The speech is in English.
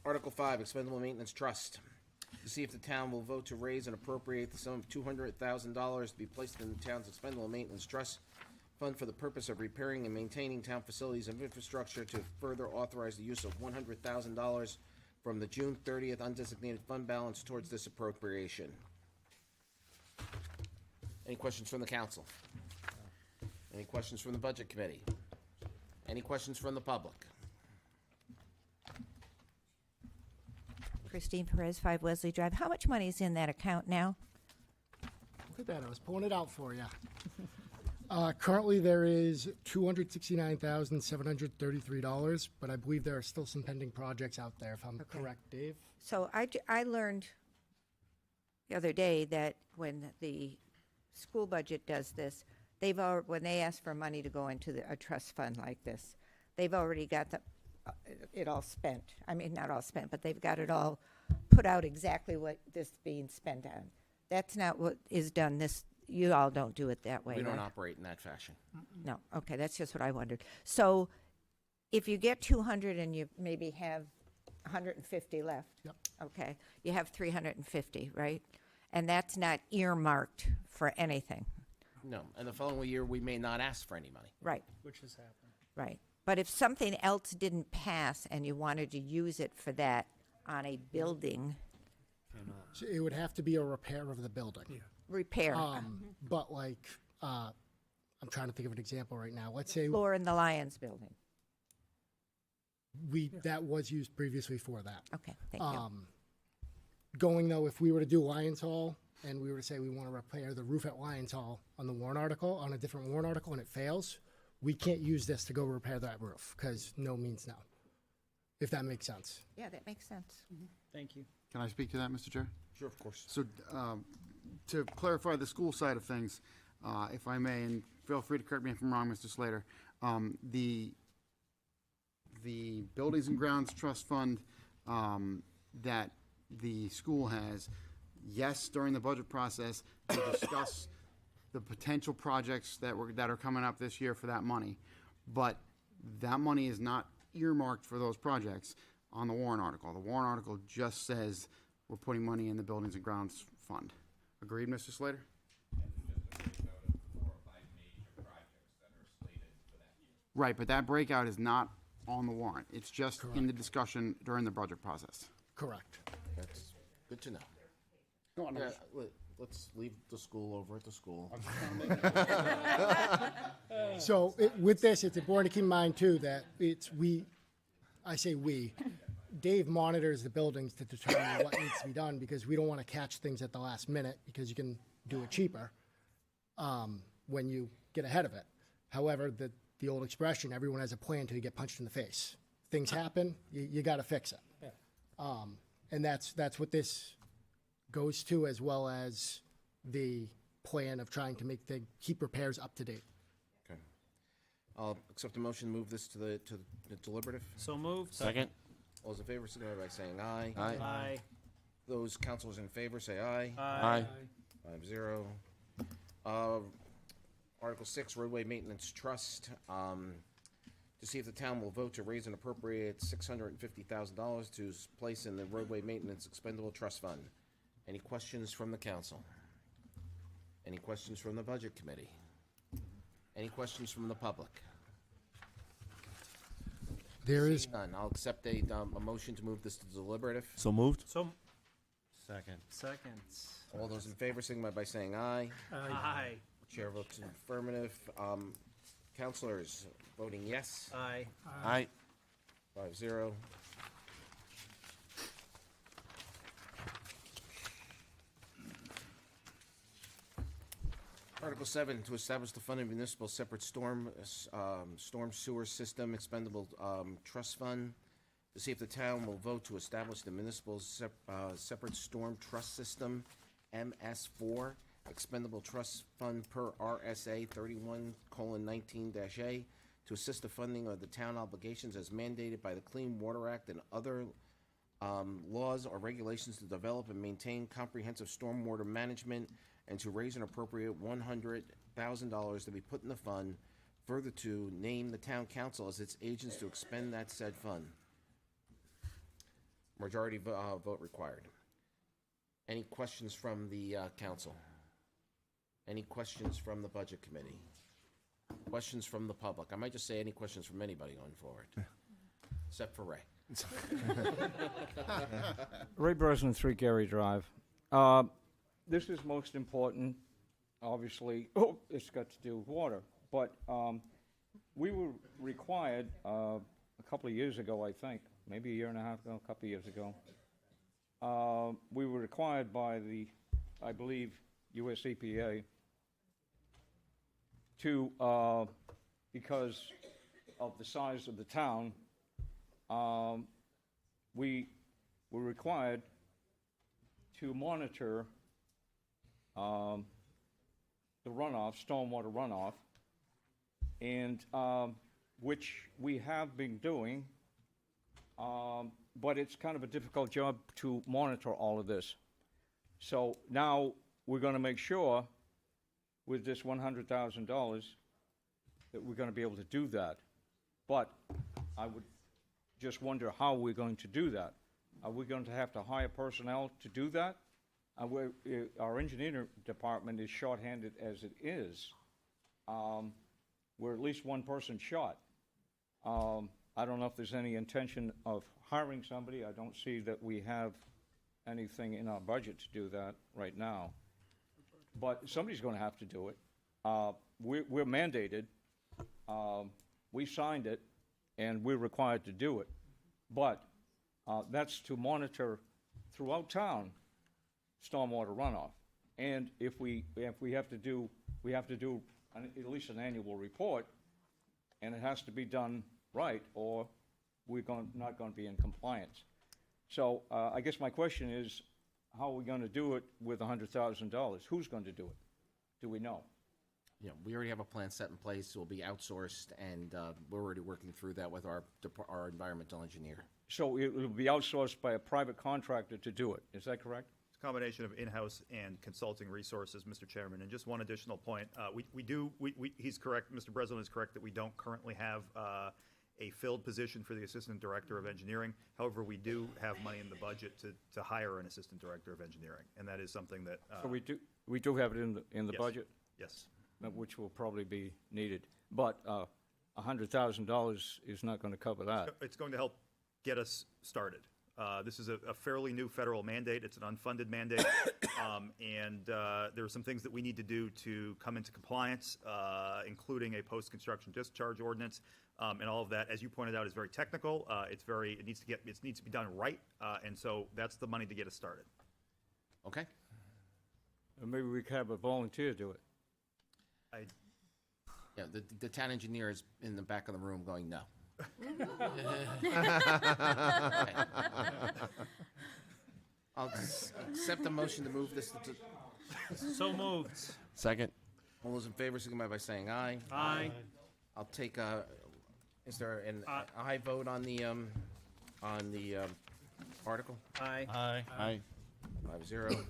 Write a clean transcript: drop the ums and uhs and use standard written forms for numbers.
Article 5, Expendable Maintenance Trust. To see if the town will vote to raise and appropriate the sum of $200,000 to be placed in the town's Expendable Maintenance Trust Fund for the purpose of repairing and maintaining town facilities and infrastructure, to further authorize the use of $100,000 from the June 30th undesignated fund balance towards this appropriation. Any questions from the council? Any questions from the Budget Committee? Any questions from the public? Christine Perez, 5 Wesley Drive. How much money is in that account now? Look at that, I was pulling it out for you. Currently, there is $269,733, but I believe there are still some pending projects out there, if I'm correct, Dave? So I learned the other day that when the school budget does this, when they ask for money to go into a trust fund like this, they've already got it all spent. I mean, not all spent, but they've got it all put out exactly what this being spent on. That's not what is done you all don't do it that way. We don't right? operate in that fashion. No, okay, that's just what I wondered. So if you get 200 and you maybe have 150 left, Yep. okay, you have 350, right? And that's not earmarked for anything, No, and the following year, we may not ask for any money. right? Which has happened. Right. But if something else didn't pass and you wanted to use it for that on a building So it would have to be a repair of the building. repair, But like, I'm trying to think of an example right now. Let's say floor in the Lions building. that was used previously for that. Okay, thank you. Going though, if we were to do Lions Hall and we were to say we want to repair the roof at Lions Hall on the warrant article, on a different warrant article, and it fails, we can't use this to go repair that roof, because no means no, if that makes sense. Yeah, that makes sense. Thank you. Can I speak to that, Mr. Chair? Sure, of course. So, to clarify the school side of things, if I may, and feel free to correct me if I'm wrong, Mr. Slater, the Buildings and Grounds Trust Fund that the school has, yes, during the budget process, to discuss the potential projects that are coming up this year for that money, but that money is not earmarked for those projects on the warrant article. The warrant article just says we're putting money in the Buildings and Grounds Fund. Agreed, Mr. Slater? Right, but that breakout is not on the warrant. It's just in the discussion during the budget process. Correct. That's good to know. Go on, Yeah, let's leave the school over at the school. So with this, it's important to keep in mind too that Dave monitors the buildings to determine what needs to be done, because we don't want to catch things at the last minute, because you can do it cheaper when you get ahead of it. However, the old expression, everyone has a plan until you get punched in the face. Things happen, you got to fix it. And that's what this goes to, as well as the plan of trying to keep repairs up to date. Okay. I'll accept the motion, move this to the deliberative. So moved. Second. All those in favor, signify by saying aye. Aye. Those councilors in favor, say aye. Aye. 5-0. Article 6, Roadway Maintenance Trust. To see if the town will vote to raise and appropriate $650,000 to place in the Roadway Maintenance Expendable Trust Fund. Any questions from the council? Any questions from the Budget Committee? Any questions from the public? There is, Seeing none, I'll accept a motion to move this to deliberative. So moved? So, Second. seconds. All those in favor, signify by saying aye. Aye. Chair votes in affirmative. Councilors voting yes, Aye. Aye. 5-0. Article 7, to establish the fund of municipal separate storm sewer system expendable trust fund. To see if the town will vote to establish the municipal separate storm trust system, MS4, expendable trust fund per RSA 31:19-A, to assist the funding of the town obligations as mandated by the Clean Water Act and other laws or regulations to develop and maintain comprehensive stormwater management, and to raise and appropriate $100,000 to be put in the fund, further to name the town council as its agents to expend that said fund. Majority vote required. Any questions from the council? Any questions from the budget committee? Questions from the public? I might just say any questions from anybody going forward, except for Ray. Ray Breslin, 3 Gary Drive. This is most important, obviously. Oh, it's got to do with water. But we were required a couple of years ago, I think, maybe a year and a half ago, a couple of years ago. We were required by the, I believe, US EPA to, because of the size of the town, we were required to monitor the runoff, stormwater runoff, and which we have been doing, but it's kind of a difficult job to monitor all of this. So now we're going to make sure with this $100,000 that we're going to be able to do that. But I would just wonder how we're going to do that. Are we going to have to hire personnel to do that? Our engineering department is shorthanded as it is. We're at least one person short. I don't know if there's any intention of hiring somebody. I don't see that we have anything in our budget to do that right now. But somebody's going to have to do it. We're mandated. We signed it, and we're required to do it. But that's to monitor throughout town stormwater runoff. And if we have to do, we have to do at least an annual report, and it has to be done right, or we're not going to be in compliance. So I guess my question is, how are we going to do it with $100,000? Who's going to do it? Do we know? Yeah, we already have a plan set in place. It will be outsourced, and we're already working through that with our environmental engineer. So it will be outsourced by a private contractor to do it. Is that correct? It's a combination of in-house and consulting resources, Mr. Chairman. And just one additional point, he's correct, Mr. Breslin is correct that we don't currently have a filled position for the Assistant Director of Engineering. However, we do have money in the budget to hire an Assistant Director of Engineering, and that is something that. So we do have it in the Yes. budget, Yes. which will probably be needed. But $100,000 is not going to cover that. It's going to help get us started. This is a fairly new federal mandate. It's an unfunded mandate. And there are some things that we need to do to come into compliance, including a post-construction discharge ordinance. And all of that, as you pointed out, is very technical. It needs to be done right. And so that's the money to get us started. Okay? Or maybe we could have a volunteer do it. Yeah, the town engineer is in the back of the room going, no. I'll accept the motion to move this to. So moved. Second. All those in favor, signify by saying aye. Aye. I'll take is there an aye vote on the article? Aye. Aye. 5-0.